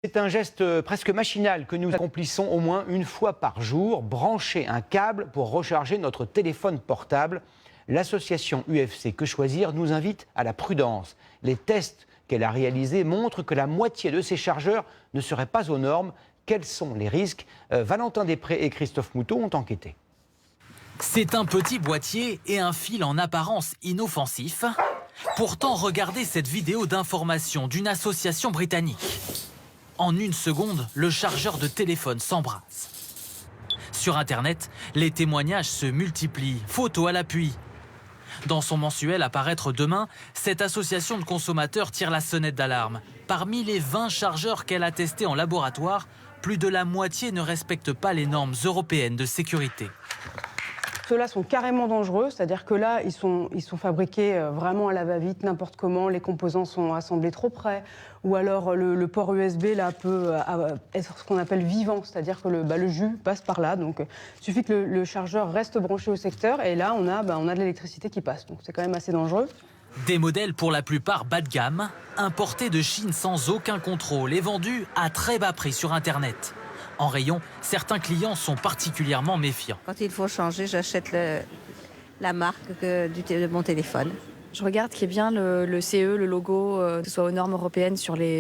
C'est un geste presque machinal que nous accomplissons au moins une fois par jour, brancher un câble pour recharger notre téléphone portable. L'association UFC Que Choisir nous invite à la prudence. Les tests qu'elle a réalisés montrent que la moitié de ces chargeurs ne seraient pas aux normes. Quels sont les risques? Valentin Després et Christophe Moutot ont enquêté. C'est un petit boîtier et un fil en apparence inoffensif. Pourtant, regardez cette vidéo d'information d'une association britannique. En une seconde, le chargeur de téléphone s'embrase. Sur Internet, les témoignages se multiplient, photos à l'appui. Dans son mensuel à paraître demain, cette association de consommateurs tire la sonnette d'alarme. Parmi les 20 chargeurs qu'elle a testés en laboratoire, plus de la moitié ne respectent pas les normes européennes de sécurité. Ceux-là sont carrément dangereux, c'est-à-dire que là, ils sont fabriqués vraiment à la va-vite, n'importe comment, les composants sont assemblés trop près, ou alors le port USB là, peut être ce qu'on appelle vivant, c'est-à-dire que le jus passe par là. Donc il suffit que le chargeur reste branché au secteur, et là, on a de l'électricité qui passe. Donc c'est quand même assez dangereux. Des modèles pour la plupart bas de gamme, importés de Chine sans aucun contrôle et vendus à très bas prix sur Internet. En rayon, certains clients sont particulièrement méfiants. Quand il faut changer, j'achète la marque de mon téléphone. Je regarde qu'il y ait bien le CE, le logo, que ce soit aux normes européennes,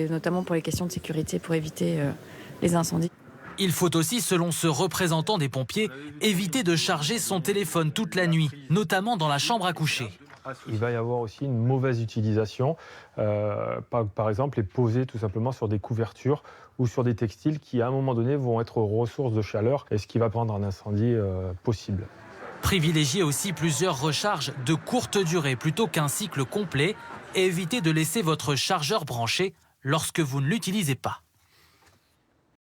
notamment pour les questions de sécurité, pour éviter les incendies. Il faut aussi, selon ce représentant des pompiers, éviter de charger son téléphone toute la nuit, notamment dans la chambre à coucher. Il va y avoir aussi une mauvaise utilisation, par exemple les poser tout simplement sur des couvertures ou sur des textiles qui à un moment donné vont être ressources de chaleur et ce qui va prendre un incendie possible. Privilégiez aussi plusieurs recharges de courte durée plutôt qu'un cycle complet et évitez de laisser votre chargeur branché lorsque vous ne l'utilisez pas.